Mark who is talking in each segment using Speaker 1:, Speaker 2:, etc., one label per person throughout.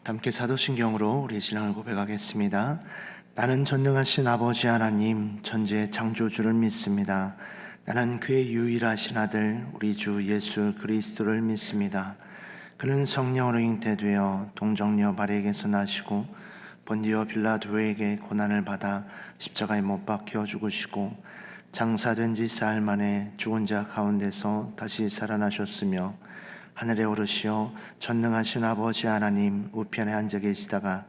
Speaker 1: 함께 사도신경으로 우리 신앙을 고백하겠습니다. 나는 전능하신 아버지 하나님 천지의 창조주를 믿습니다. 나는 그의 유일하신 아들 우리 주 예수 그리스도를 믿습니다. 그는 성령으로 잉태되어 동정녀 마리아에게서 나시고 본디오 빌라도에게 고난을 받아 십자가에 못 박혀 죽으시고 장사된 지 사흘 만에 죽은 자 가운데서 다시 살아나셨으며 하늘에 오르시어 전능하신 아버지 하나님 우편에 앉아 계시다가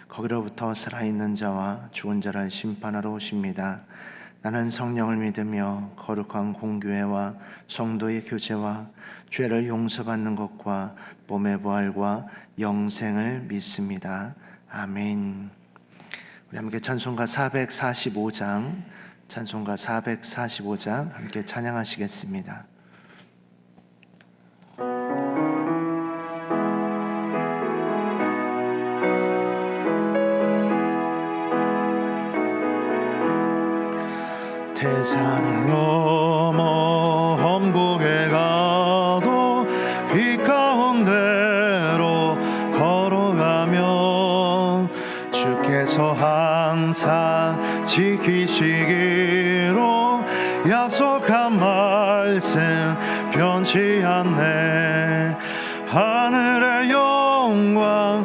Speaker 1: 거기로부터 살아있는 자와 죽은 자를 심판하러 오십니다. 나는 성령을 믿으며 거룩한 공교회와 성도의 교제와 죄를 용서받는 것과 몸의 부활과 영생을 믿습니다. 아멘. 우리 함께 찬송가 445장 함께 찬양하시겠습니다. 태산을 넘어 험곡에 가도 빛 가운데로 걸어가면 주께서 항상 지키시기로 약속한 말씀 변치 않네. 하늘의 영광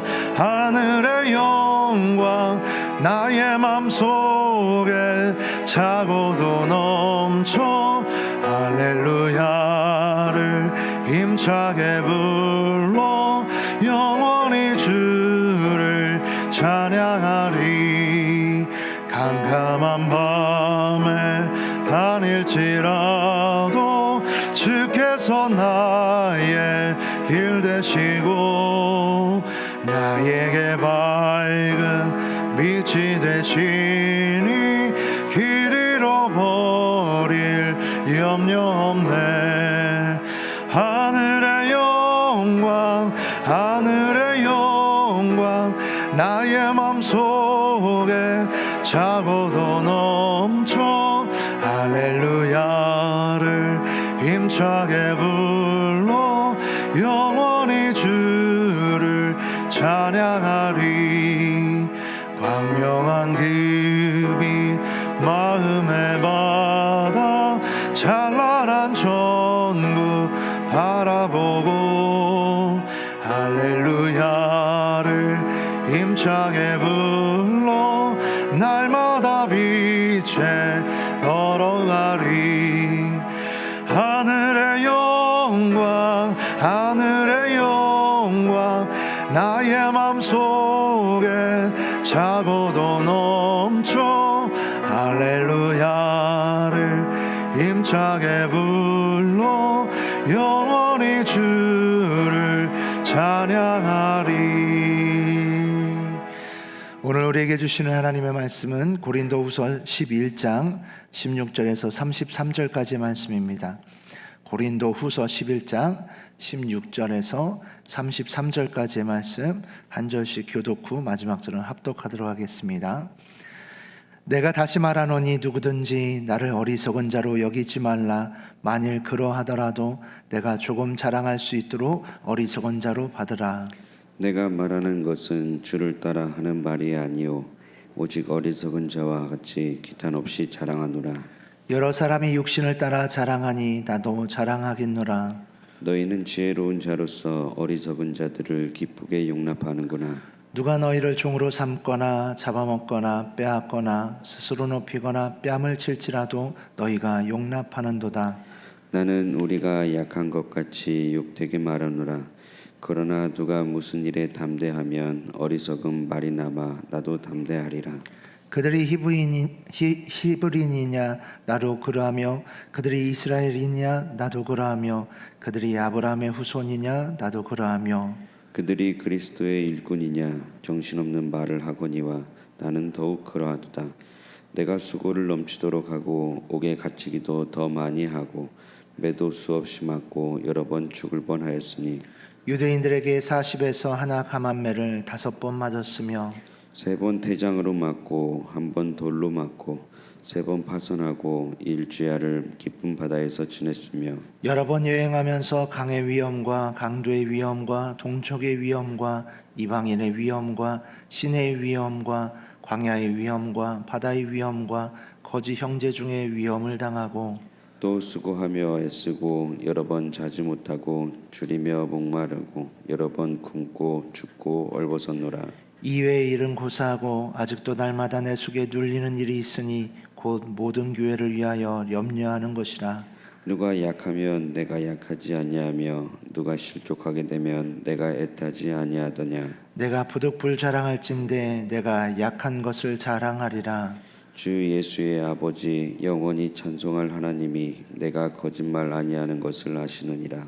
Speaker 1: 나의 맘속에 차고도 넘쳐 할렐루야를 힘차게 불러 영원히 주를 찬양하리. 캄캄한 밤에 다닐지라도 주께서 나의 길 되시고 나에게 밝은 빛이 되시니 길 잃어버릴 염려 없네. 하늘의 영광 나의 맘속에 차고도 넘쳐 할렐루야를 힘차게 불러 영원히 주를 찬양하리. 광명한 그 빛 마음에 받아 찬란한 천국 바라보고 할렐루야를 힘차게 불러 날마다 빛에 걸어가리. 하늘의 영광 나의 맘속에 차고도 넘쳐 할렐루야를 힘차게 불러 영원히 주를 찬양하리. 오늘 우리에게 주시는 하나님의 말씀은 고린도후서 11장 16절에서 33절까지의 말씀입니다. 고린도후서 11장 16절에서 33절까지의 말씀 한 절씩 교독 후 마지막 절은 합독하도록 하겠습니다. 내가 다시 말하노니 누구든지 나를 어리석은 자로 여기지 말라. 만일 그러하더라도 내가 조금 자랑할 수 있도록 어리석은 자로 받으라.
Speaker 2: 내가 말하는 것은 주를 따라 하는 말이 아니요 오직 어리석은 자와 같이 기탄 없이 자랑하노라.
Speaker 1: 여러 사람이 육신을 따라 자랑하니 나도 자랑하겠노라.
Speaker 2: 너희는 지혜로운 자로서 어리석은 자들을 기쁘게 용납하는구나.
Speaker 1: 누가 너희를 종으로 삼거나 잡아먹거나 빼앗거나 스스로 높이거나 뺨을 칠지라도 너희가 용납하는도다.
Speaker 2: 나는 우리가 약한 것 같이 욕되게 말하노라. 그러나 누가 무슨 일에 담대하면 어리석은 말이 남아 나도 담대하리라.
Speaker 1: 그들이 히브리인이냐 나도 그러하며 그들이 이스라엘이냐 나도 그러하며 그들이 아브라함의 후손이냐 나도 그러하며
Speaker 2: 그들이 그리스도의 일꾼이냐 정신없는 말을 하거니와 나는 더욱 그러하도다. 내가 수고를 넘치도록 하고 옥에 갇히기도 더 많이 하고 매도 수없이 맞고 여러 번 죽을 뻔하였으니
Speaker 1: 유대인들에게 40에서 하나 감한매를 5번 맞았으며
Speaker 2: 3번 태장으로 맞고 1번 돌로 맞고 3번 파선하고 일주야를 깊은 바다에서 지냈으며
Speaker 1: 여러 번 여행하면서 강의 위험과 강도의 위험과 동족의 위험과 이방인의 위험과 시내의 위험과 광야의 위험과 바다의 위험과 거짓 형제 중의 위험을 당하고
Speaker 2: 또 수고하며 애쓰고 여러 번 자지 못하고 줄이며 목마르고 여러 번 굶고 춥고 얼버섰노라.
Speaker 1: 이외의 일은 고사하고 아직도 날마다 내 속에 눌리는 일이 있으니 곧 모든 교회를 위하여 염려하는 것이라.
Speaker 2: 누가 약하면 내가 약하지 아니하며 누가 실족하게 되면 내가 애타지 아니하더냐.
Speaker 1: 내가 부득불 자랑할진대 내가 약한 것을 자랑하리라.
Speaker 2: 주 예수의 아버지 영원히 찬송할 하나님이 내가 거짓말 아니하는 것을 아시느니라.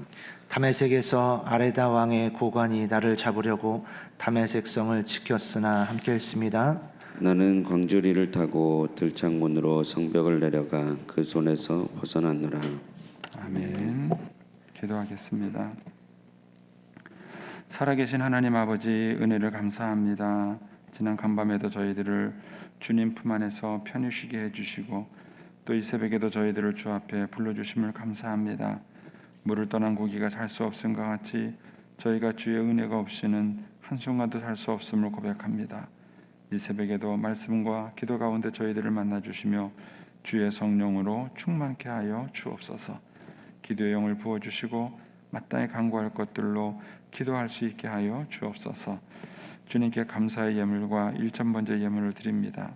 Speaker 1: 다메섹에서 아레다 왕의 고관이 나를 잡으려고 다메섹 성을 지켰으나 함께 했습니다.
Speaker 2: 나는 광주리를 타고 들창문으로 성벽을 내려가 그 손에서 벗어났노라.
Speaker 3: 아멘. 기도하겠습니다. 살아계신 하나님 아버지 은혜를 감사합니다. 지난 간밤에도 저희들을 주님 품 안에서 편히 쉬게 해주시고 또 이 새벽에도 저희들을 주 앞에 불러주심을 감사합니다. 물을 떠난 고기가 살 수 없음과 같이 저희가 주의 은혜가 없이는 한순간도 살 수 없음을 고백합니다. 이 새벽에도 말씀과 기도 가운데 저희들을 만나주시며 주의 성령으로 충만케 하여 주옵소서. 기도의 영을 부어주시고 마땅히 간구할 것들로 기도할 수 있게 하여 주옵소서. 주님께 감사의 예물과 일천번째 예물을 드립니다.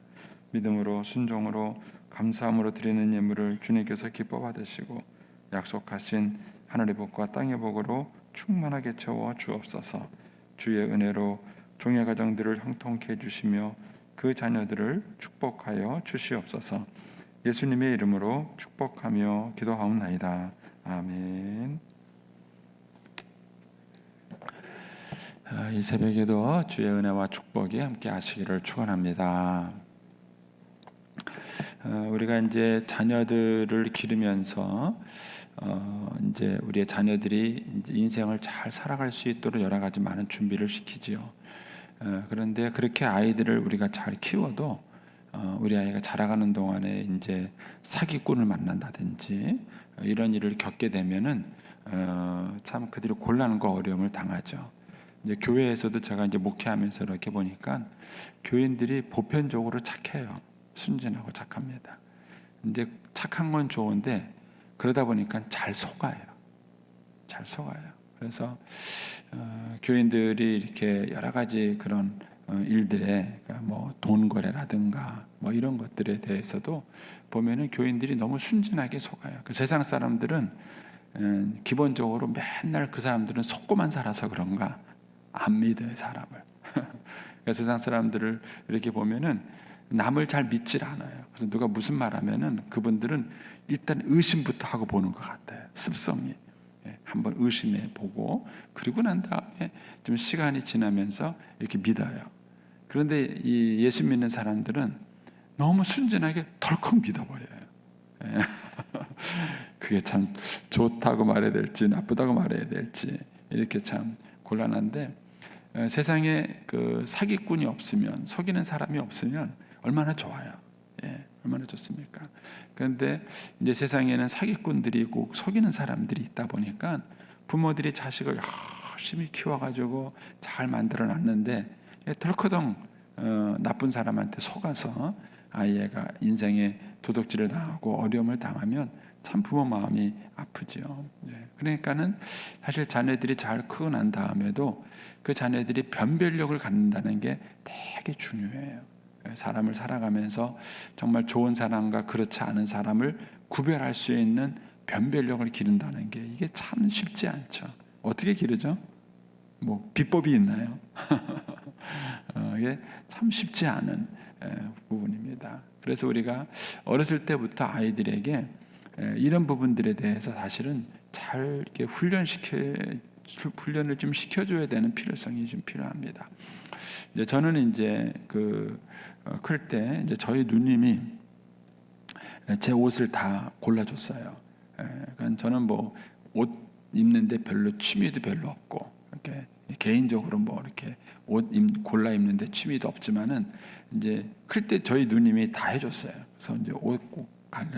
Speaker 3: 믿음으로 순종으로 감사함으로 드리는 예물을 주님께서 기뻐 받으시고 약속하신 하늘의 복과 땅의 복으로 충만하게 채워 주옵소서. 주의 은혜로 종의 가정들을 형통케 해주시며 그 자녀들을 축복하여 주시옵소서. 예수님의 이름으로 축복하며 기도하옵나이다. 아멘. 이 새벽에도 주의 은혜와 축복이 함께 하시기를 축원합니다. 우리가 이제 자녀들을 기르면서 이제 우리의 자녀들이 이제 인생을 잘 살아갈 수 있도록 여러 가지 많은 준비를 시키지요. 그런데 그렇게 아이들을 우리가 잘 키워도 우리 아이가 자라가는 동안에 이제 사기꾼을 만난다든지 이런 일을 겪게 되면은 참 그들이 곤란과 어려움을 당하죠. 이제 교회에서도 제가 이제 목회하면서 이렇게 보니까 교인들이 보편적으로 착해요. 순진하고 착합니다. 이제 착한 건 좋은데 그러다 보니까 잘 속아요. 잘 속아요. 그래서 교인들이 이렇게 여러 가지 그런 일들에 그러니까 뭐 돈 거래라든가 뭐 이런 것들에 대해서도 보면은 교인들이 너무 순진하게 속아요. 그 세상 사람들은 기본적으로 맨날 그 사람들은 속고만 살아서 그런가 안 믿어요 사람을. 그러니까 세상 사람들을 이렇게 보면은 남을 잘 믿질 않아요. 그래서 누가 무슨 말하면은 그분들은 일단 의심부터 하고 보는 것 같아요. 습성이. 한번 의심해 보고 그리고 난 다음에 좀 시간이 지나면서 이렇게 믿어요. 그런데 이 예수 믿는 사람들은 너무 순진하게 덜컥 믿어버려요. 그게 참 좋다고 말해야 될지 나쁘다고 말해야 될지 이렇게 참 곤란한데 세상에 그 사기꾼이 없으면 속이는 사람이 없으면 얼마나 좋아요. 얼마나 좋습니까? 그런데 이제 세상에는 사기꾼들이 있고 속이는 사람들이 있다 보니까 부모들이 자식을 열심히 키워가지고 잘 만들어놨는데 덜커덩 나쁜 사람한테 속아서 아이가 인생에 도둑질을 당하고 어려움을 당하면 참 부모 마음이 아프죠. 그러니까는 사실 자녀들이 잘 크고 난 다음에도 그 자녀들이 변별력을 갖는다는 게 되게 중요해요. 사람을 살아가면서 정말 좋은 사람과 그렇지 않은 사람을 구별할 수 있는 변별력을 기른다는 게 이게 참 쉽지 않죠. 어떻게 기르죠? 뭐 비법이 있나요? 이게 참 쉽지 않은 부분입니다. 그래서 우리가 어렸을 때부터 아이들에게 이런 부분들에 대해서 사실은 잘 이렇게 훈련을 좀 시켜줘야 되는 필요성이 좀 필요합니다. 이제 저는 이제 클 때 이제 저희 누님이 제 옷을 다 골라줬어요. 그러니까 저는 뭐 옷 입는데 별로 취미도 별로 없고 이렇게 개인적으로 뭐 이렇게 골라 입는데 취미도 없지만은 이제 클 때 저희 누님이 다 해줬어요. 그래서 이제 옷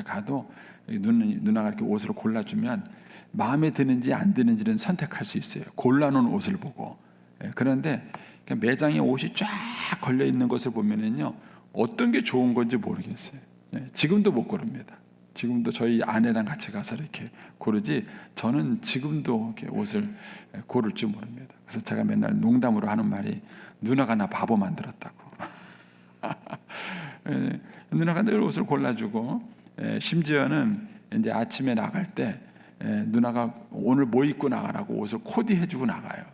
Speaker 3: 가도 누나가 이렇게 옷을 골라주면 마음에 드는지 안 드는지는 선택할 수 있어요. 골라놓은 옷을 보고. 그런데 매장에 옷이 쫙 걸려 있는 것을 보면은요, 어떤 게 좋은 건지 모르겠어요. 지금도 못 고릅니다. 지금도 저희 아내랑 같이 가서 이렇게 고르지, 저는 지금도 이렇게 옷을 고를 줄 모릅니다. 그래서 제가 맨날 농담으로 하는 말이, 누나가 나 바보 만들었다고. 누나가 늘 옷을 골라주고, 심지어는 이제 아침에 나갈 때 누나가 오늘 뭐 입고 나가라고 옷을 코디해주고 나가요.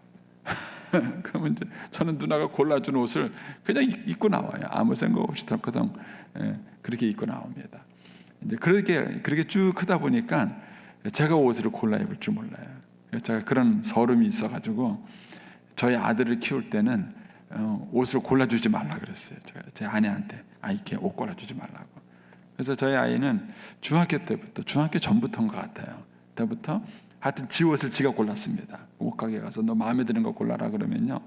Speaker 3: 그러면 이제 저는 누나가 골라준 옷을 그냥 입고 나와요. 아무 생각 없이 덜커덩 그렇게 입고 나옵니다. 이제 그렇게 쭉 크다 보니까 제가 옷을 골라 입을 줄 몰라요. 제가 그런 서름이 있어가지고 저희 아들을 키울 때는 옷을 골라주지 말라 그랬어요. 제가 제 아내한테 이렇게 옷 골라주지 말라고. 그래서 저희 아이는 중학교 전부터인 것 같아요. 그때부터 하여튼 지 옷을 지가 골랐습니다. 옷가게 가서 너 마음에 드는 거 골라라 그러면요,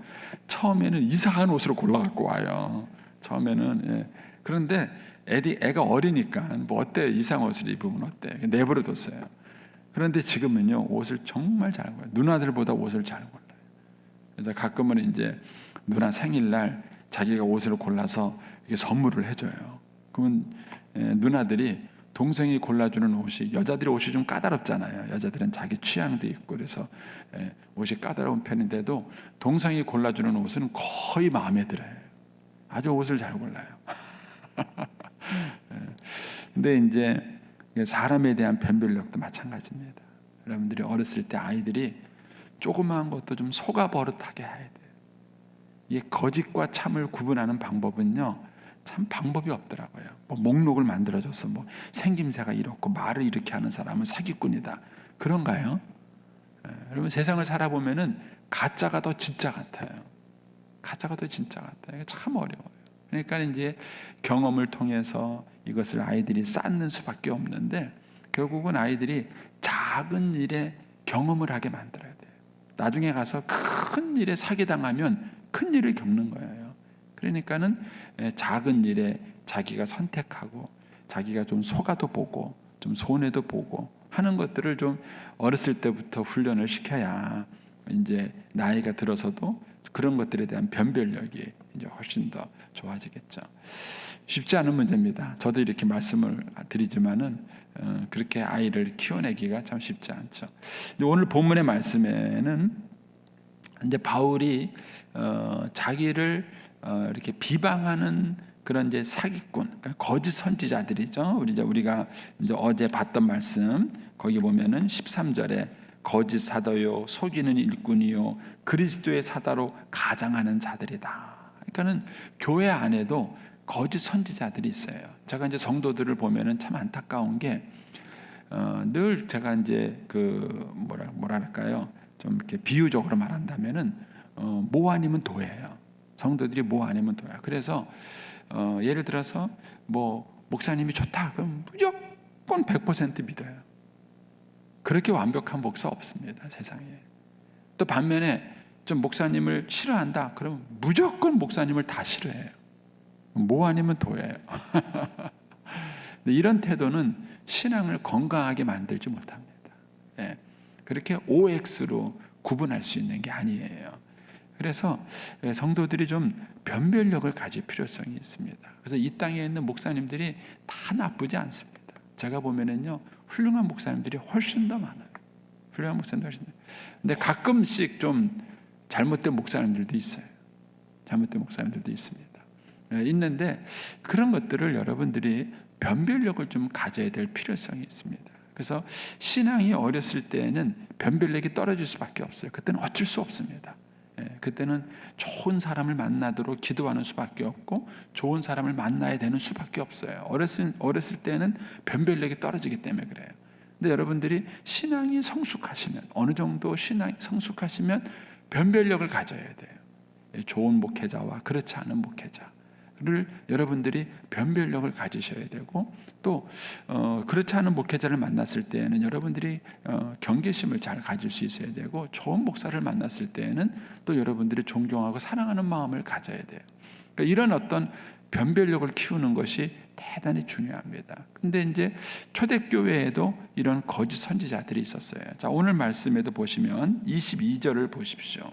Speaker 3: 처음에는 이상한 옷으로 골라갖고 와요. 처음에는. 그런데 애가 어리니까 뭐 어때, 이상한 옷을 입으면 어때, 내버려 뒀어요. 그런데 지금은요, 옷을 정말 잘 골라요. 누나들보다 옷을 잘 골라요. 그래서 가끔은 이제 누나 생일날 자기가 옷을 골라서 이렇게 선물을 해줘요. 그러면 누나들이 동생이 골라주는 옷이, 여자들이 옷이 좀 까다롭잖아요. 여자들은 자기 취향도 있고 그래서 옷이 까다로운 편인데도 동생이 골라주는 옷은 거의 마음에 들어요. 아주 옷을 잘 골라요. 근데 이제 사람에 대한 변별력도 마찬가지입니다. 여러분들이 어렸을 때 아이들이 조그마한 것도 좀 속아 버릇하게 해야 돼요. 이 거짓과 참을 구분하는 방법은요, 참 방법이 없더라고요. 뭐 목록을 만들어줘서 뭐 생김새가 이렇고 말을 이렇게 하는 사람은 사기꾼이다, 그런가요? 여러분, 세상을 살아보면은 가짜가 더 진짜 같아요. 가짜가 더 진짜 같아요. 참 어려워요. 그러니까 이제 경험을 통해서 이것을 아이들이 쌓는 수밖에 없는데, 결국은 아이들이 작은 일에 경험을 하게 만들어야 돼요. 나중에 가서 큰 일에 사기당하면 큰 일을 겪는 거예요. 그러니까는 작은 일에 자기가 선택하고, 자기가 좀 속아도 보고 좀 손해도 보고 하는 것들을 좀 어렸을 때부터 훈련을 시켜야 이제 나이가 들어서도 그런 것들에 대한 변별력이 이제 훨씬 더 좋아지겠죠. 쉽지 않은 문제입니다. 저도 이렇게 말씀을 드리지만은 그렇게 아이를 키워내기가 참 쉽지 않죠. 근데 오늘 본문의 말씀에는 이제 바울이 자기를 이렇게 비방하는 그런 이제 사기꾼, 그러니까 거짓 선지자들이죠. 우리가 이제 어제 봤던 말씀 거기 보면은 13절에 거짓 사도요, 속이는 일꾼이요, 그리스도의 사다로 가장하는 자들이다. 그러니까는 교회 안에도 거짓 선지자들이 있어요. 제가 이제 성도들을 보면은 참 안타까운 게 늘 제가 이제 뭐랄까요, 좀 이렇게 비유적으로 말한다면은 뭐 아니면 도예요. 성도들이 뭐 아니면 도야. 그래서 예를 들어서 뭐 목사님이 좋다 그럼 무조건 100% 믿어요. 그렇게 완벽한 목사 없습니다, 세상에. 또 반면에 좀 목사님을 싫어한다 그럼 무조건 목사님을 다 싫어해요. 뭐 아니면 도예요. 이런 태도는 신앙을 건강하게 만들지 못합니다. 그렇게 OX로 구분할 수 있는 게 아니에요. 그래서 성도들이 좀 변별력을 가질 필요성이 있습니다. 그래서 이 땅에 있는 목사님들이 다 나쁘지 않습니다. 제가 보면은요, 훌륭한 목사님들이 훨씬 더 많아요. 훌륭한 목사님들 훨씬 더. 근데 가끔씩 좀 잘못된 목사님들도 있어요. 잘못된 목사님들도 있습니다. 있는데 그런 것들을 여러분들이 변별력을 좀 가져야 될 필요성이 있습니다. 그래서 신앙이 어렸을 때에는 변별력이 떨어질 수밖에 없어요. 그때는 어쩔 수 없습니다. 그때는 좋은 사람을 만나도록 기도하는 수밖에 없고 좋은 사람을 만나야 되는 수밖에 없어요. 어렸을 때는 변별력이 떨어지기 때문에 그래요. 근데 여러분들이 신앙이 성숙하시면, 어느 정도 신앙이 성숙하시면 변별력을 가져야 돼요. 좋은 목회자와 그렇지 않은 목회자, 여러분들이 변별력을 가지셔야 되고, 또 그렇지 않은 목회자를 만났을 때에는 여러분들이 경계심을 잘 가질 수 있어야 되고, 좋은 목사를 만났을 때에는 또 여러분들이 존경하고 사랑하는 마음을 가져야 돼요. 그러니까 이런 어떤 변별력을 키우는 것이 대단히 중요합니다. 근데 이제 초대교회에도 이런 거짓 선지자들이 있었어요. 자, 오늘 말씀에도 보시면 22절을 보십시오.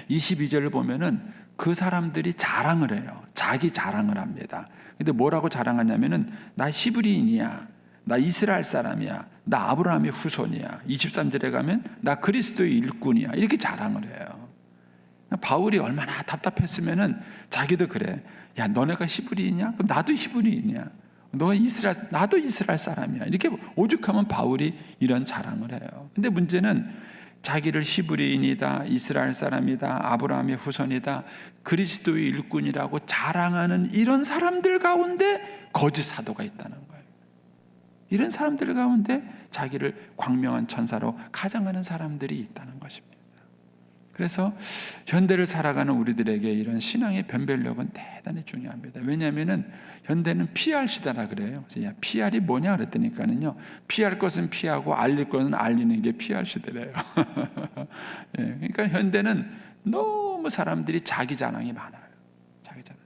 Speaker 3: 22절을 보면은 그 사람들이 자랑을 해요. 자기 자랑을 합니다. 근데 뭐라고 자랑하냐면은 나 히브리인이야, 나 이스라엘 사람이야, 나 아브라함의 후손이야. 23절에 가면 나 그리스도의 일꾼이야, 이렇게 자랑을 해요. 바울이 얼마나 답답했으면은 자기도 그래. 야, 너네가 히브리인이야? 그럼 나도 히브리인이야. 너가 나도 이스라엘 사람이야. 이렇게 오죽하면 바울이 이런 자랑을 해요. 근데 문제는 자기를 히브리인이다, 이스라엘 사람이다, 아브라함의 후손이다, 그리스도의 일꾼이라고 자랑하는 이런 사람들 가운데 거짓 사도가 있다는 거예요. 이런 사람들 가운데 자기를 광명한 천사로 가장하는 사람들이 있다는 것입니다. 그래서 현대를 살아가는 우리들에게 이런 신앙의 변별력은 대단히 중요합니다. 왜냐하면은 현대는 PR 시대라 그래요. 그래서 야, PR이 뭐냐 그랬더니까는요, 피할 것은 피하고 알릴 것은 알리는 게 PR 시대래요. 예, 그러니까 현대는 너무 사람들이 자기 자랑이 많아요. 자기 자랑.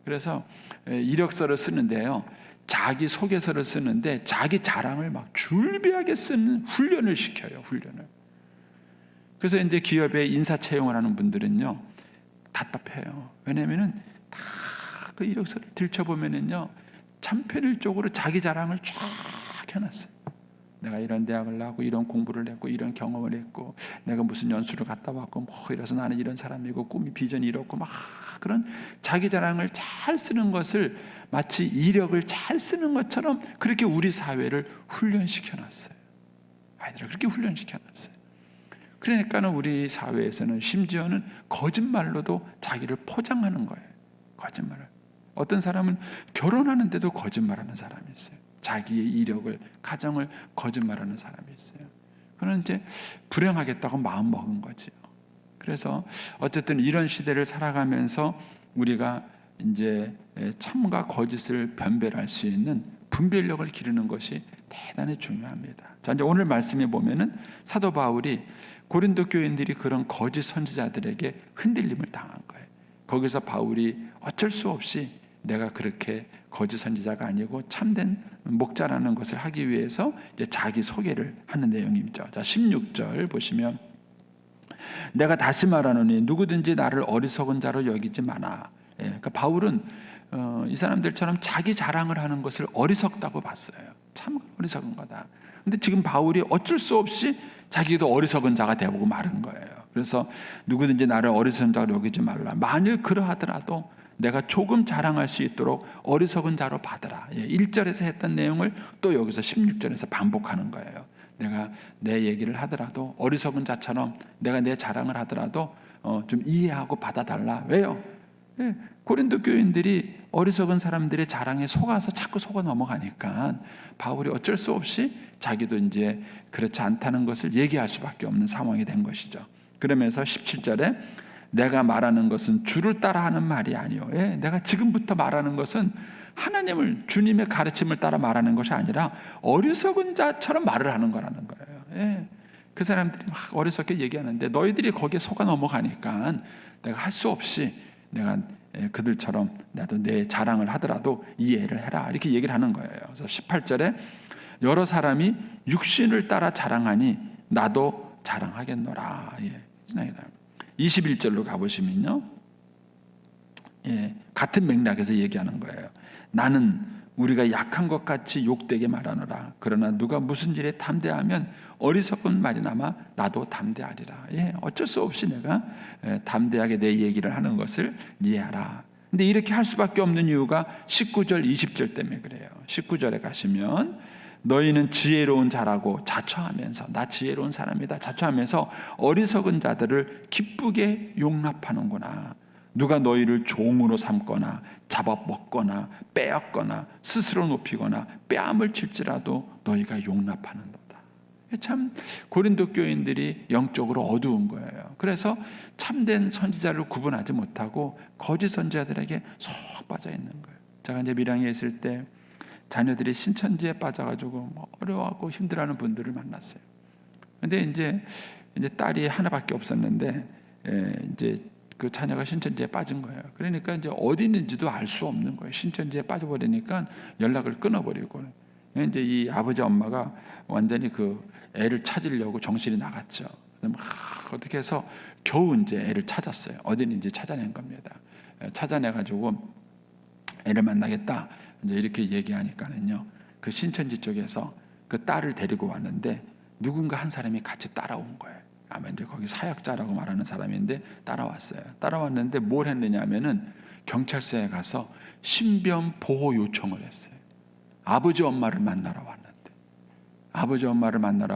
Speaker 3: 그래서 이력서를 쓰는데요, 자기 소개서를 쓰는데 자기 자랑을 막 줄비하게 쓰는 훈련을 시켜요. 훈련을. 그래서 이제 기업에 인사 채용을 하는 분들은요, 답답해요. 왜냐면은 다 그 이력서를 들춰보면은요, 참편일적으로 자기 자랑을 쫙 해놨어요. 내가 이런 대학을 나오고 이런 공부를 했고 이런 경험을 했고 내가 무슨 연수를 갔다 왔고 뭐 이래서 나는 이런 사람이고 꿈이 비전이 이렇고 막 그런 자기 자랑을 잘 쓰는 것을 마치 이력을 잘 쓰는 것처럼 그렇게 우리 사회를 훈련시켜놨어요. 아이들을 그렇게 훈련시켜놨어요. 그러니까는 우리 사회에서는 심지어는 거짓말로도 자기를 포장하는 거예요. 거짓말을. 어떤 사람은 결혼하는데도 거짓말하는 사람이 있어요. 자기의 이력을, 가정을 거짓말하는 사람이 있어요. 그는 이제 불행하겠다고 마음 먹은 거죠. 그래서 어쨌든 이런 시대를 살아가면서 우리가 이제 참과 거짓을 변별할 수 있는 분별력을 기르는 것이 대단히 중요합니다. 자, 이제 오늘 말씀에 보면은 사도 바울이 고린도 교인들이 그런 거짓 선지자들에게 흔들림을 당한 거예요. 거기서 바울이 어쩔 수 없이 내가 그렇게 거짓 선지자가 아니고 참된 목자라는 것을 하기 위해서 이제 자기 소개를 하는 내용이죠. 자, 16절 보시면 내가 다시 말하노니 누구든지 나를 어리석은 자로 여기지 마라. 예, 그러니까 바울은 이 사람들처럼 자기 자랑을 하는 것을 어리석다고 봤어요. 참 어리석은 거다. 근데 지금 바울이 어쩔 수 없이 자기도 어리석은 자가 되어보고 말은 거예요. 그래서 누구든지 나를 어리석은 자로 여기지 말라. 만일 그러하더라도 내가 조금 자랑할 수 있도록 어리석은 자로 받으라. 1절에서 했던 내용을 또 여기서 16절에서 반복하는 거예요. 내가 내 얘기를 하더라도 어리석은 자처럼 내가 내 자랑을 하더라도 좀 이해하고 받아달라. 왜요? 고린도 교인들이 어리석은 사람들의 자랑에 속아서 자꾸 속아 넘어가니까 바울이 어쩔 수 없이 자기도 이제 그렇지 않다는 것을 얘기할 수밖에 없는 상황이 된 것이죠. 그러면서 17절에 내가 말하는 것은 주를 따라 하는 말이 아니요. 내가 지금부터 말하는 것은 하나님을, 주님의 가르침을 따라 말하는 것이 아니라 어리석은 자처럼 말을 하는 거라는 거예요. 그 사람들이 막 어리석게 얘기하는데 너희들이 거기에 속아 넘어가니까 내가 할 수 없이 내가 그들처럼 나도 내 자랑을 하더라도 이해를 해라. 이렇게 얘기를 하는 거예요. 그래서 18절에 여러 사람이 육신을 따라 자랑하니 나도 자랑하겠노라. 21절로 가보시면요, 같은 맥락에서 얘기하는 거예요. 나는 우리가 약한 것 같이 욕되게 말하노라. 그러나 누가 무슨 일에 담대하면 어리석은 말이나마 나도 담대하리라. 어쩔 수 없이 내가 담대하게 내 얘기를 하는 것을 이해하라. 근데 이렇게 할 수밖에 없는 이유가 19절, 20절 때문에 그래요. 19절에 가시면 너희는 지혜로운 자라고 자처하면서 나 지혜로운 사람이다 자처하면서 어리석은 자들을 기쁘게 용납하는구나. 누가 너희를 종으로 삼거나 잡아먹거나 빼앗거나 스스로 높이거나 뺨을 칠지라도 너희가 용납하는도다. 참 고린도 교인들이 영적으로 어두운 거예요. 그래서 참된 선지자를 구분하지 못하고 거짓 선지자들에게 쏙 빠져 있는 거예요. 제가 이제 밀양에 있을 때 자녀들이 신천지에 빠져가지고 어려워하고 힘들어하는 분들을 만났어요. 근데 이제 딸이 하나밖에 없었는데 이제 그 자녀가 신천지에 빠진 거예요. 그러니까 이제 어디 있는지도 알 수 없는 거예요. 신천지에 빠져버리니까 연락을 끊어버리고 이제 이 아버지 엄마가 완전히 그 애를 찾으려고 정신이 나갔죠. 막 어떻게 해서 겨우 이제 애를 찾았어요. 어디 있는지 찾아낸 겁니다. 찾아내가지고 애를 만나겠다 이제 이렇게 얘기하니까는요, 그 신천지 쪽에서 그 딸을 데리고 왔는데 누군가 한 사람이 같이 따라온 거예요. 아마 이제 거기 사역자라고 말하는 사람인데 따라왔어요. 따라왔는데 뭘 했느냐면은 경찰서에 가서 신변 보호 요청을 했어요. 아버지 엄마를 만나러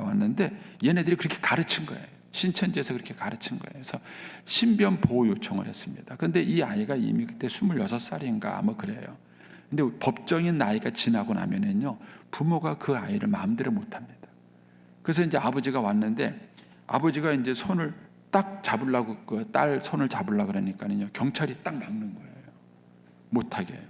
Speaker 3: 왔는데 얘네들이 그렇게 가르친 거예요. 신천지에서 그렇게 가르친 거예요. 그래서 신변 보호 요청을 했습니다. 근데 이 아이가 이미 그때 26살인가 뭐 그래요. 근데 법정인 나이가 지나고 나면은요, 부모가 그 아이를 마음대로 못 합니다. 그래서 이제 아버지가 왔는데 아버지가 이제 손을 딱 잡으려고 그 딸 손을 잡으려고 그러니까요, 경찰이 딱 막는 거예요. 못하게 해요.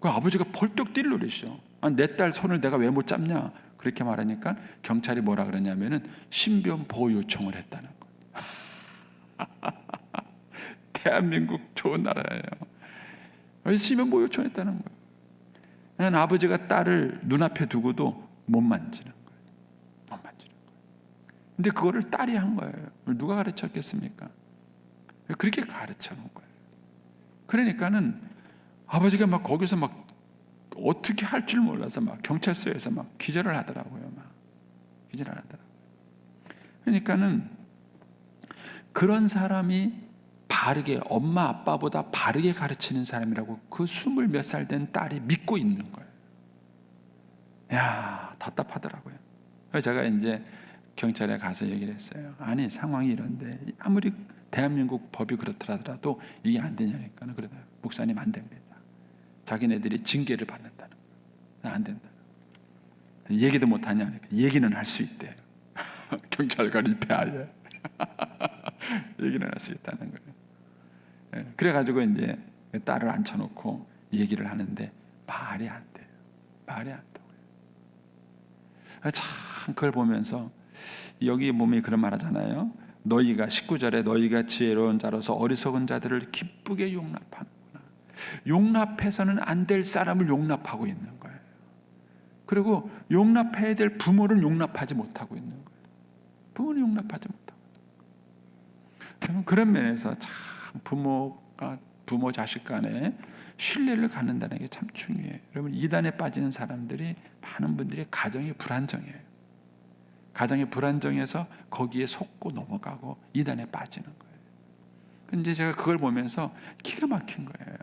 Speaker 3: 그 아버지가 벌떡 뛸 노릇이죠. 내 딸 손을 내가 왜 못 잡냐? 그렇게 말하니까 경찰이 뭐라 그러냐면은 신변 보호 요청을 했다는 거예요. 대한민국 좋은 나라예요. 신변 보호 요청했다는 거예요. 난 아버지가 딸을 눈앞에 두고도 못 만지는 거예요. 못 만지는 거예요. 근데 그거를 딸이 한 거예요. 누가 가르쳤겠습니까? 그렇게 가르쳐 놓은 거예요. 그러니까는 아버지가 막 거기서 막 어떻게 할 줄 몰라서 막 경찰서에서 막 기절을 하더라고요. 기절을 하더라고요. 그러니까는 그런 사람이 바르게, 엄마 아빠보다 바르게 가르치는 사람이라고 그 20몇 살 된 딸이 믿고 있는 거예요. 야, 답답하더라고요. 그래서 제가 이제 경찰에 가서 얘기를 했어요. 아니, 상황이 이런데 아무리 대한민국 법이 그렇더라도 이게 안 되냐니까. 그러다 목사님 안 됩니다. 자기네들이 징계를 받는다는 거예요. 안 된다. 얘기도 못하냐? 얘기는 할 수 있대요. 경찰관 입에 아예 얘기는 할 수 있다는 거예요. 그래가지고 이제 딸을 앉혀놓고 얘기를 하는데 말이 안 돼요. 말이 안 돼요. 참 그걸 보면서 여기 몸이 그런 말 하잖아요. 너희가 19절에 너희가 지혜로운 자로서 어리석은 자들을 기쁘게 용납하는구나. 용납해서는 안 될 사람을 용납하고 있는 거예요. 그리고 용납해야 될 부모를 용납하지 못하고 있는 거예요. 부모를 용납하지 못하고. 그러면 그런 면에서 참 부모 자식 간에 신뢰를 갖는다는 게 참 중요해요. 여러분, 이단에 빠지는 사람들이 많은 분들이 가정이 불안정해요. 가정이 불안정해서 거기에 속고 넘어가고 이단에 빠지는 거예요. 근데 제가 그걸 보면서 기가 막힌 거예요.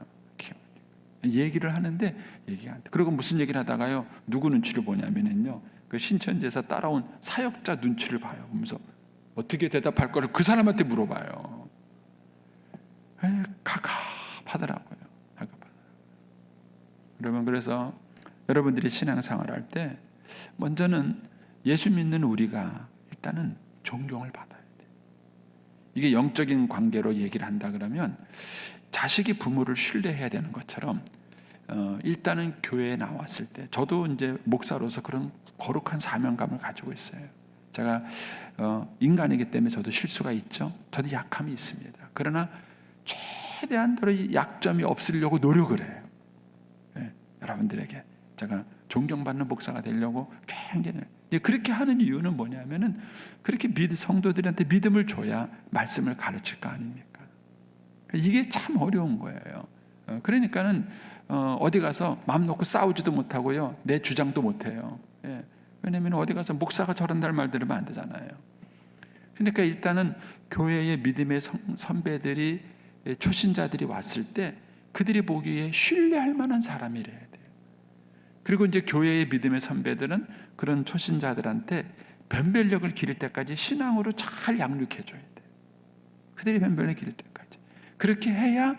Speaker 3: 얘기를 하는데 얘기가 안 돼. 그리고 무슨 얘기를 하다가요, 누구 눈치를 보냐면요, 그 신천지에서 따라온 사역자 눈치를 봐요. 그러면서 어떻게 대답할 거를 그 사람한테 물어봐요. 갑갑하더라고요. 여러분, 그래서 여러분들이 신앙생활 할 때 먼저는 예수 믿는 우리가 일단은 존경을 받아야 돼요. 이게 영적인 관계로 얘기를 한다 그러면 자식이 부모를 신뢰해야 되는 것처럼 일단은 교회에 나왔을 때, 저도 이제 목사로서 그런 거룩한 사명감을 가지고 있어요. 제가 인간이기 때문에 저도 실수가 있죠. 저도 약함이 있습니다. 그러나 최대한도로 약점이 없으려고 노력을 해요. 네, 여러분들에게 제가 존경받는 목사가 되려고 굉장히 그렇게 하는 이유는 뭐냐면은 그렇게 성도들한테 믿음을 줘야 말씀을 가르칠 거 아닙니까? 이게 참 어려운 거예요. 그러니까는 어디 가서 마음 놓고 싸우지도 못하고요, 내 주장도 못해요. 왜냐하면 어디 가서 목사가 저런다 말 들으면 안 되잖아요. 그러니까 일단은 교회의 믿음의 선배들이, 초신자들이 왔을 때 그들이 보기에 신뢰할 만한 사람이래야 돼요. 그리고 이제 교회의 믿음의 선배들은 그런 초신자들한테 변별력을 기를 때까지 신앙으로 잘 양육해 줘야 돼요. 그들이 변별력을 기를 때까지. 그렇게 해야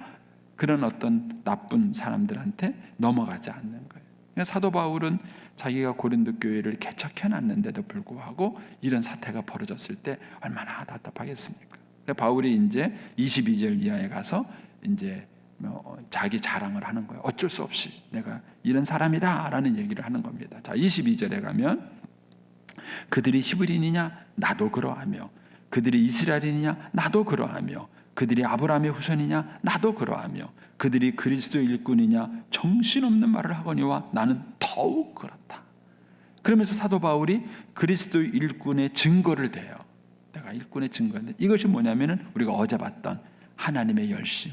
Speaker 3: 그런 어떤 나쁜 사람들한테 넘어가지 않는 거예요. 사도 바울은 자기가 고린도 교회를 개척해놨는데도 불구하고 이런 사태가 벌어졌을 때 얼마나 답답하겠습니까? 바울이 이제 22절 이하에 가서 이제 자기 자랑을 하는 거예요. 어쩔 수 없이 내가 이런 사람이다라는 얘기를 하는 겁니다. 자, 22절에 가면 그들이 히브리인이냐 나도 그러하며 그들이 이스라엘이냐 나도 그러하며 그들이 아브라함의 후손이냐 나도 그러하며 그들이 그리스도의 일꾼이냐 정신없는 말을 하거니와 나는 더욱 그렇다. 그러면서 사도 바울이 그리스도의 일꾼의 증거를 대요. 내가 일꾼의 증거인데 이것이 뭐냐면은 우리가 어제 봤던 하나님의 열심,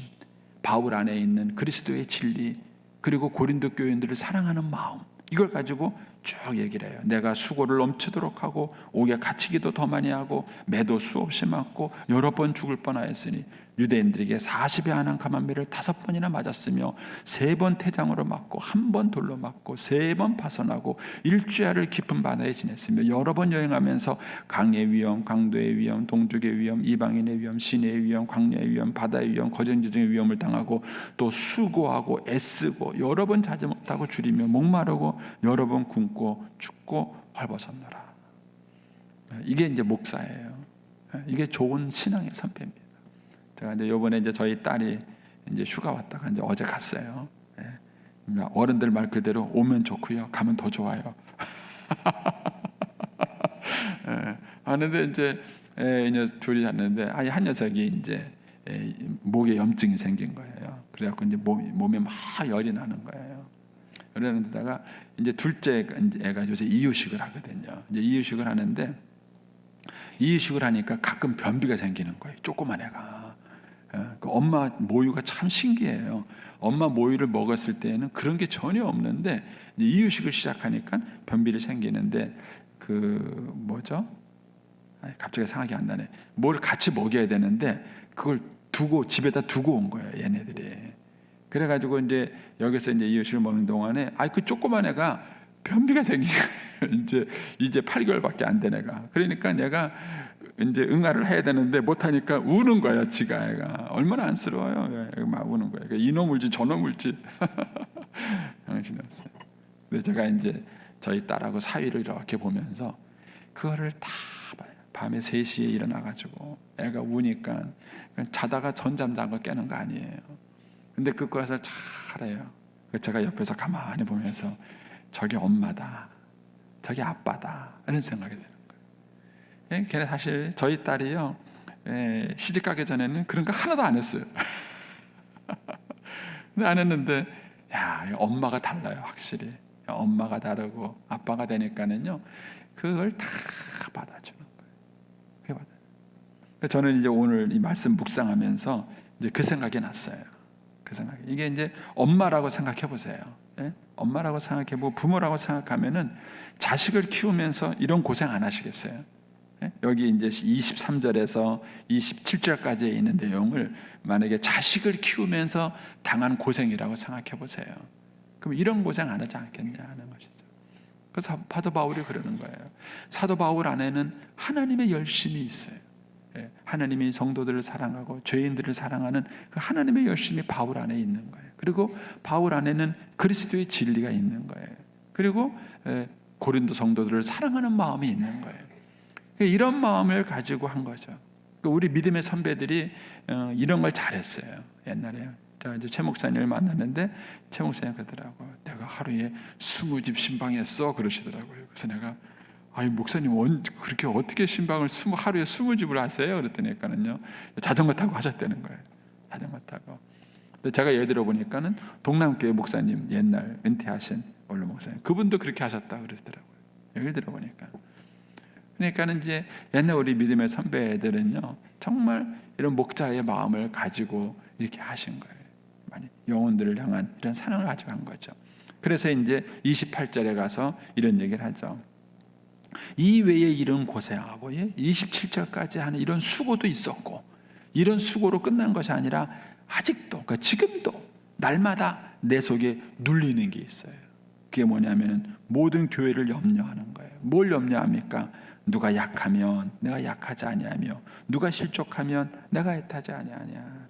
Speaker 3: 바울 안에 있는 그리스도의 진리, 그리고 고린도 교인들을 사랑하는 마음, 이걸 가지고 쭉 얘기를 해요. 내가 수고를 넘치도록 하고 옥에 갇히기도 더 많이 하고 매도 수없이 맞고 여러 번 죽을 뻔하였으니 유대인들에게 40의 한한 가만매를 5번이나 맞았으며 3번 태장으로 맞고 1번 돌로 맞고 3번 파선하고 일주야를 깊은 바다에 지냈으며 여러 번 여행하면서 강의 위험, 강도의 위험, 동족의 위험, 이방인의 위험, 시내의 위험, 광야의 위험, 바다의 위험, 거전지중의 위험을 당하고 또 수고하고 애쓰고 여러 번 자지 못하고 줄이며 목마르고 여러 번 굶고 죽고 헐벗었노라. 이게 이제 목사예요. 이게 좋은 신앙의 선배입니다. 제가 이제 요번에 이제 저희 딸이 이제 휴가 왔다가 이제 어제 갔어요. 어른들 말 그대로 오면 좋고요, 가면 더 좋아요. 하는데 이제 둘이 갔는데 한 녀석이 이제 목에 염증이 생긴 거예요. 그래갖고 이제 몸에 막 열이 나는 거예요. 그러는데다가 이제 둘째 애가 요새 이유식을 하거든요. 이제 이유식을 하는데 이유식을 하니까 가끔 변비가 생기는 거예요. 조그만 애가. 그 엄마 모유가 참 신기해요. 엄마 모유를 먹었을 때는 그런 게 전혀 없는데 이유식을 시작하니까 변비를 생기는데 그 뭐죠? 갑자기 생각이 안 나네. 뭘 같이 먹여야 되는데 그걸 집에다 두고 온 거예요, 얘네들이. 그래가지고 이제 여기서 이제 이유식을 먹는 동안에 그 조그만 애가 변비가 생긴 거예요. 이제 8개월밖에 안 된 애가. 그러니까 내가 이제 응아를 해야 되는데 못하니까 우는 거야, 지가. 애가 얼마나 안쓰러워요. 막 우는 거야. 이놈을지 저놈을지. 정신없어요. 근데 제가 이제 저희 딸하고 사위를 이렇게 보면서 그거를 다 봐요. 밤에 3시에 일어나가지고 애가 우니까 자다가 전잠 잔 거 깨는 거 아니에요. 근데 그것을 잘해요. 제가 옆에서 가만히 보면서 저게 엄마다, 저게 아빠다, 이런 생각이 드는 거예요. 걔네 사실 저희 딸이요, 시집 가기 전에는 그런 거 하나도 안 했어요. 근데 안 했는데 엄마가 달라요, 확실히. 엄마가 다르고 아빠가 되니까는요, 그걸 다 받아주는 거예요. 저는 이제 오늘 이 말씀 묵상하면서 이제 그 생각이 났어요. 그 생각. 이게 이제 엄마라고 생각해 보세요. 엄마라고 생각해보고 부모라고 생각하면은 자식을 키우면서 이런 고생 안 하시겠어요? 여기 이제 23절에서 27절까지에 있는 내용을 만약에 자식을 키우면서 당한 고생이라고 생각해 보세요. 그럼 이런 고생 안 하지 않겠냐 하는 것이죠. 그래서 사도 바울이 그러는 거예요. 사도 바울 안에는 하나님의 열심이 있어요. 하나님이 성도들을 사랑하고 죄인들을 사랑하는 그 하나님의 열심이 바울 안에 있는 거예요. 그리고 바울 안에는 그리스도의 진리가 있는 거예요. 그리고 고린도 성도들을 사랑하는 마음이 있는 거예요. 이런 마음을 가지고 한 거죠. 우리 믿음의 선배들이 이런 걸 잘했어요. 옛날에 제가 이제 최 목사님을 만났는데 최 목사님 그러더라고요. 내가 하루에 20집 신방했어 그러시더라고요. 그래서 내가 목사님 그렇게 어떻게 신방을 하루에 20집을 하세요? 그랬더니까는요, 자전거 타고 하셨다는 거예요. 자전거 타고. 근데 제가 예를 들어 보니까는 동남교회 목사님 옛날 은퇴하신 원로 목사님 그분도 그렇게 하셨다 그러더라고요. 예를 들어 보니까. 그러니까는 이제 옛날 우리 믿음의 선배들은요, 정말 이런 목자의 마음을 가지고 이렇게 하신 거예요. 많이 영혼들을 향한 이런 사랑을 가지고 한 거죠. 그래서 이제 28절에 가서 이런 얘기를 하죠. 이 외에 이런 고생하고 27절까지 하는 이런 수고도 있었고, 이런 수고로 끝난 것이 아니라 아직도, 그러니까 지금도 날마다 내 속에 눌리는 게 있어요. 그게 뭐냐면 모든 교회를 염려하는 거예요. 뭘 염려합니까? 누가 약하면 내가 약하지 아니하며, 누가 실족하면 내가 애타지 아니하냐.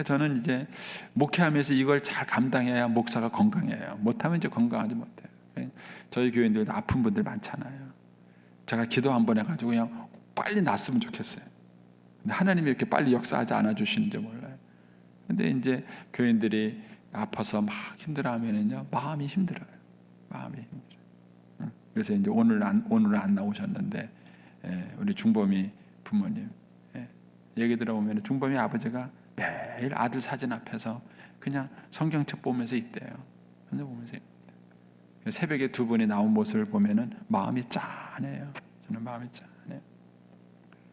Speaker 3: 저는 이제 목회하면서 이걸 잘 감당해야 목사가 건강해요. 못하면 이제 건강하지 못해요. 저희 교인들도 아픈 분들 많잖아요. 제가 기도 한번 해가지고 그냥 빨리 낫으면 좋겠어요. 근데 하나님이 이렇게 빨리 역사하지 않아 주시는지 몰라요. 근데 이제 교인들이 아파서 막 힘들어하면은요, 마음이 힘들어요. 마음이 힘들어요. 그래서 이제 오늘은 안 나오셨는데, 우리 중범이 부모님 얘기 들어보면 중범이 아버지가 매일 아들 사진 앞에서 그냥 성경책 보면서 있대요. 보면서 새벽에 두 분이 나온 모습을 보면은 마음이 짠해요. 저는 마음이 짠해요.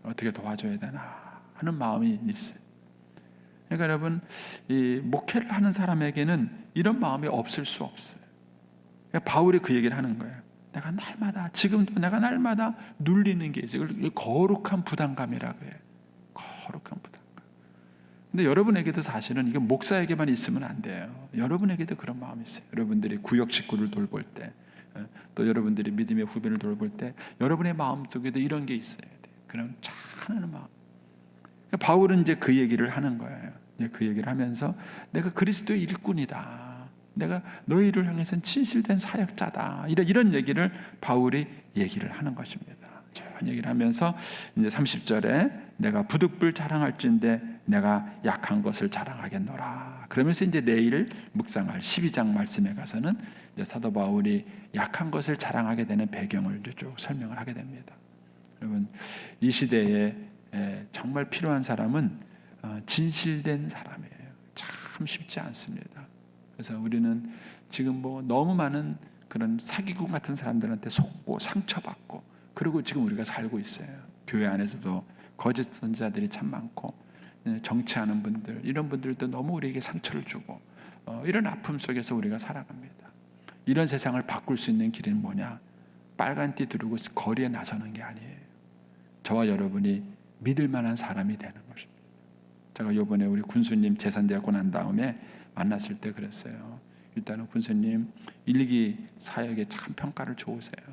Speaker 3: 어떻게 도와줘야 되나 하는 마음이 있어요. 그러니까 여러분, 이 목회를 하는 사람에게는 이런 마음이 없을 수 없어요. 그러니까 바울이 그 얘기를 하는 거예요. 지금도 내가 날마다 눌리는 게 있어요. 거룩한 부담감이라고 해요. 거룩한 부담감. 근데 여러분에게도 사실은 이게 목사에게만 있으면 안 돼요. 여러분에게도 그런 마음이 있어요. 여러분들이 구역 식구를 돌볼 때, 또 여러분들이 믿음의 후배를 돌볼 때 여러분의 마음속에도 이런 게 있어야 돼요. 그런 찬하는 마음. 그러니까 바울은 이제 그 얘기를 하는 거예요. 이제 그 얘기를 하면서 내가 그리스도의 일꾼이다. 내가 너희를 향해서는 진실된 사역자다. 이런 얘기를 바울이 얘기를 하는 것입니다. 저런 얘기를 하면서 이제 30절에 내가 부득불 자랑할진대 내가 약한 것을 자랑하겠노라. 그러면서 이제 내일 묵상할 12장 말씀에 가서는 이제 사도 바울이 약한 것을 자랑하게 되는 배경을 쭉 설명을 하게 됩니다. 여러분, 이 시대에 정말 필요한 사람은 진실된 사람이에요. 참 쉽지 않습니다. 그래서 우리는 지금 너무 많은 그런 사기꾼 같은 사람들한테 속고 상처받고 그리고 지금 우리가 살고 있어요. 교회 안에서도 거짓 선지자들이 참 많고 정치하는 분들, 이런 분들도 너무 우리에게 상처를 주고 이런 아픔 속에서 우리가 살아갑니다. 이런 세상을 바꿀 수 있는 길은 뭐냐? 빨간 띠 두르고 거리에 나서는 게 아니에요. 저와 여러분이 믿을 만한 사람이 되는 것입니다. 제가 이번에 우리 군수님 재산되었고 난 다음에 만났을 때 그랬어요. 일단은 군수님 일기 사역에 참 평가를 좋으세요.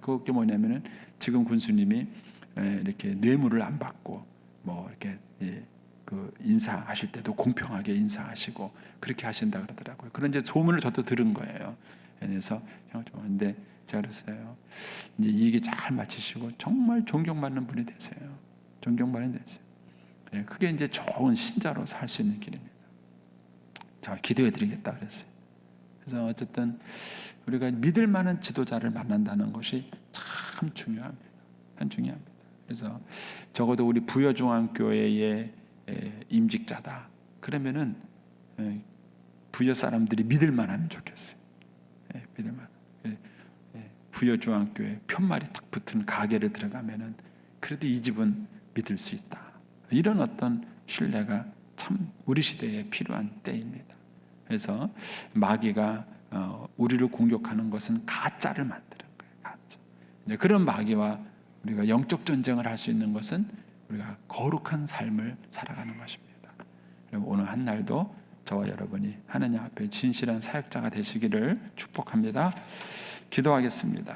Speaker 3: 그게 뭐냐면은 지금 군수님이 이렇게 뇌물을 안 받고 이렇게 그 인사하실 때도 공평하게 인사하시고 그렇게 하신다 그러더라고요. 그런 이제 소문을 저도 들은 거예요. 그래서 근데 제가 그랬어요. 이제 이 얘기 잘 마치시고 정말 존경받는 분이 되세요. 존경받는 되세요. 그게 이제 좋은 신자로 살 수 있는 길입니다. 제가 기도해드리겠다 그랬어요. 그래서 어쨌든 우리가 믿을 만한 지도자를 만난다는 것이 참 중요합니다. 참 중요합니다. 그래서 적어도 우리 부여중앙교회의 임직자다. 그러면은 부여 사람들이 믿을 만하면 좋겠어요. 믿을 만. 부여중앙교회 편말이 딱 붙은 가게를 들어가면은 그래도 이 집은 믿을 수 있다. 이런 어떤 신뢰가 참 우리 시대에 필요한 때입니다. 그래서 마귀가 우리를 공격하는 것은 가짜를 만드는 거예요. 가짜. 그런 마귀와 우리가 영적 전쟁을 할 수 있는 것은 우리가 거룩한 삶을 살아가는 것입니다. 오늘 한 날도 저와 여러분이 하나님 앞에 진실한 사역자가 되시기를 축복합니다. 기도하겠습니다.